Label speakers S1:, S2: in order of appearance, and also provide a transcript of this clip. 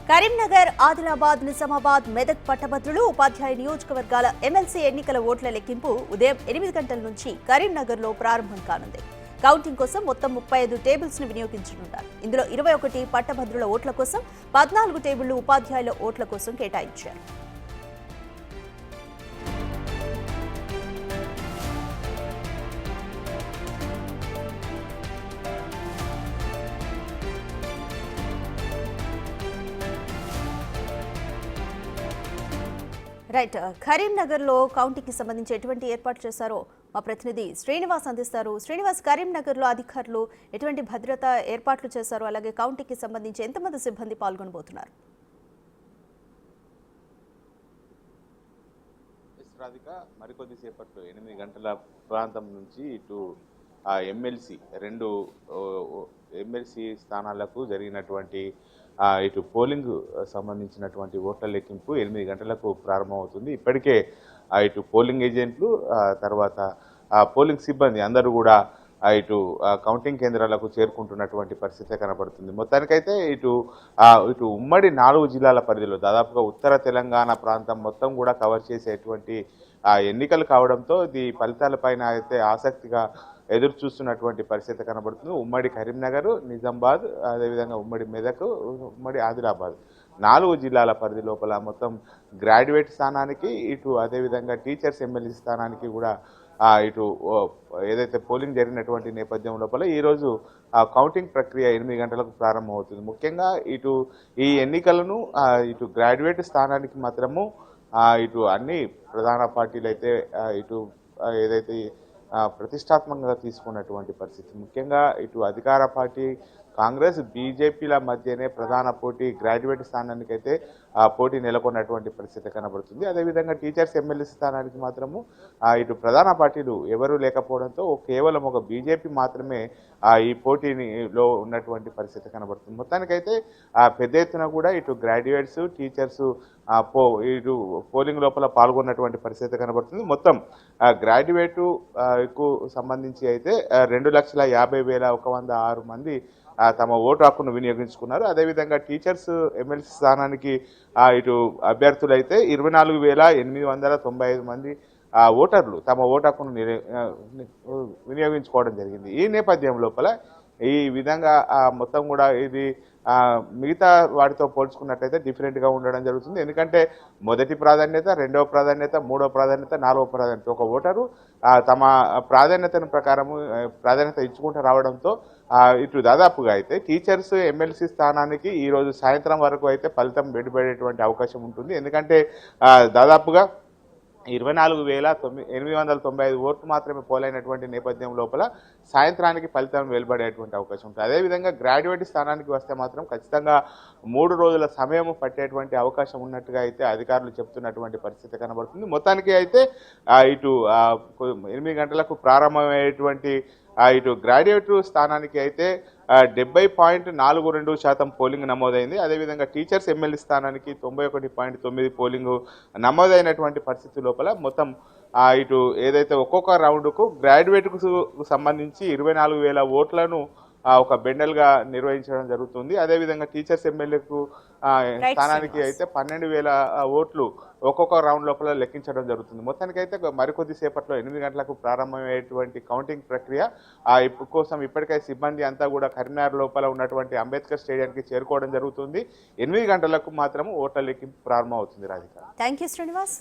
S1: కరీంనగర్, ఆదిలాబాద్, నిజామాబాద్, మెదక్ పట్టభద్రులు, ఉపాధ్యాయ నియోజకవర్గాల ఎమ్మెల్సీ ఎన్నికల ఓట్ల లెక్కింపు ఉదయం 8 గంటల నుంచి కరీంనగర్లో ప్రారంభం కానుంది. కౌంటింగ్ కోసం మొత్తం 35 టేబుల్స్ ను వినియోగించనున్నారు. ఇందులో 21 పట్టభద్రుల ఓట్ల కోసం, 14 టేబుళ్లు ఉపాధ్యాయుల ఓట్ల కోసం కేటాయించారు. రైట్, కరీంనగర్ లో కౌంటింగ్ కి సంబంధించి ఎటువంటి ఏర్పాట్లు చేశారో మా ప్రతినిధి శ్రీనివాస్ అందిస్తారు. శ్రీనివాస్, కరీంనగర్ లో అధికారులు ఎటువంటి భద్రత ఏర్పాట్లు చేశారో, అలాగే కౌంటింగ్ కి సంబంధించి ఎంతమంది సిబ్బంది పాల్గొనబోతున్నారు?
S2: మరికొద్ది సేపట్లో 8 గంటల ప్రాంతం నుంచి ఇటు ఎమ్మెల్సీ ఎమ్మెల్సీ స్థానాలకు జరిగినటువంటి ఇటు పోలింగ్ సంబంధించినటువంటి ఓట్ల లెక్కింపు 8 గంటలకు ప్రారంభమవుతుంది. ఇప్పటికే ఇటు పోలింగ్ ఏజెంట్లు తర్వాత పోలింగ్ సిబ్బంది అందరూ కూడా ఇటు కౌంటింగ్ కేంద్రాలకు చేరుకుంటున్నటువంటి పరిస్థితి కనబడుతుంది. మొత్తానికైతే ఇటు ఉమ్మడి 4 జిల్లాల పరిధిలో దాదాపుగా ఉత్తర తెలంగాణ ప్రాంతం మొత్తం కూడా కవర్ చేసేటువంటి ఎన్నికలు కావడంతో ఈ ఫలితాలపైన అయితే ఆసక్తిగా ఎదురు చూస్తున్నటువంటి పరిస్థితి కనబడుతుంది. ఉమ్మడి కరీంనగర్, నిజామాబాద్, అదేవిధంగా ఉమ్మడి మెదక్, ఉమ్మడి ఆదిలాబాద్ 4 జిల్లాల పరిధి లోపల మొత్తం గ్రాడ్యుయేట్ స్థానానికి ఇటు అదేవిధంగా టీచర్స్ ఎమ్మెల్యే స్థానానికి కూడా ఇటు ఏదైతే పోలింగ్ జరిగినటువంటి నేపథ్యం లోపల ఈరోజు కౌంటింగ్ ప్రక్రియ 8 గంటలకు ప్రారంభమవుతుంది. ముఖ్యంగా ఇటు ఈ ఎన్నికలను ఇటు గ్రాడ్యుయేట్ స్థానానికి మాత్రము ఇటు అన్ని ప్రధాన పార్టీలు అయితే ఇటు ఏదైతే ప్రతిష్టాత్మకంగా తీసుకున్నటువంటి పరిస్థితి. ముఖ్యంగా ఇటు అధికార పార్టీ కాంగ్రెస్, బీజేపీల మధ్యనే ప్రధాన పోటీ గ్రాడ్యుయేట్ స్థానానికి అయితే పోటీ నెలకొన్నటువంటి పరిస్థితి కనబడుతుంది. అదేవిధంగా టీచర్స్ ఎమ్మెల్యే స్థానానికి మాత్రము ఇటు ప్రధాన పార్టీలు ఎవరూ లేకపోవడంతో కేవలం ఒక బీజేపీ మాత్రమే ఈ పోటీలో ఉన్నటువంటి పరిస్థితి కనబడుతుంది. మొత్తానికైతే పెద్ద ఎత్తున కూడా ఇటు గ్రాడ్యుయేట్స్, టీచర్స్ ఇటు పోలింగ్ లోపల పాల్గొన్నటువంటి పరిస్థితి కనబడుతుంది. మొత్తం గ్రాడ్యుయేట్కు సంబంధించి అయితే 2,50,106 మంది తమ ఓటు హక్కును వినియోగించుకున్నారు. అదేవిధంగా టీచర్స్ ఎమ్మెల్సీ స్థానానికి ఇటు అభ్యర్థులు అయితే 24,895 మంది ఓటర్లు తమ ఓటు హక్కును వినియోగించుకోవడం జరిగింది. ఈ నేపథ్యం లోపల ఈ విధంగా మొత్తం కూడా ఇది మిగతా వాటితో పోల్చుకున్నట్లయితే డిఫరెంట్గా ఉండడం జరుగుతుంది. ఎందుకంటే మొదటి ప్రాధాన్యత, రెండవ ప్రాధాన్యత, మూడవ ప్రాధాన్యత, నాలుగవ ప్రాధాన్యత ఒక ఓటరు తమ ప్రాధాన్యతను ప్రకారము ప్రాధాన్యత ఇచ్చుకుంటూ రావడంతో ఇటు దాదాపుగా అయితే టీచర్స్ ఎమ్మెల్సీ స్థానానికి ఈరోజు సాయంత్రం వరకు అయితే ఫలితం బయటపడేటువంటి అవకాశం ఉంటుంది. ఎందుకంటే దాదాపుగా 24,895 ఓట్లు మాత్రమే పోలైనటువంటి నేపథ్యం లోపల సాయంత్రానికి ఫలితం వెలువడేటువంటి అవకాశం ఉంటుంది. అదేవిధంగా గ్రాడ్యుయేట్ స్థానానికి వస్తే మాత్రం ఖచ్చితంగా 3 రోజుల సమయం పట్టేటువంటి అవకాశం ఉన్నట్టుగా అయితే అధికారులు చెప్తున్నటువంటి పరిస్థితి కనబడుతుంది. మొత్తానికి అయితే ఇటు 8 గంటలకు ప్రారంభమయ్యేటువంటి ఇటు గ్రాడ్యుయేట్ స్థానానికి అయితే 70.42% పోలింగ్ నమోదైంది. అదేవిధంగా టీచర్స్ ఎమ్మెల్యే స్థానానికి 91.9 పోలింగ్ నమోదైనటువంటి పరిస్థితి లోపల మొత్తం ఇటు ఏదైతే ఒక్కొక్క రౌండ్కు గ్రాడ్యుయేట్కు సంబంధించి 24,000 ఓట్లను ఒక బెండల్గా నిర్వహించడం జరుగుతుంది. అదేవిధంగా టీచర్స్ ఎమ్మెల్యేకు స్థానానికి అయితే 12,000 ఓట్లు ఒక్కొక్క రౌండ్ లోపల లెక్కించడం జరుగుతుంది. మొత్తానికైతే మరికొద్ది సేపట్లో 8 గంటలకు ప్రారంభమయ్యేటువంటి కౌంటింగ్ ప్రక్రియ కోసం ఇప్పటికే సిబ్బంది అంతా కూడా కరీంనగర్ లోపల ఉన్నటువంటి అంబేద్కర్ స్టేడియానికి చేరుకోవడం జరుగుతుంది. 8 గంటలకు మాత్రం ఓట్ల లెక్కింపు ప్రారంభం అవుతుంది. Radhika,
S1: thank you Srinivas.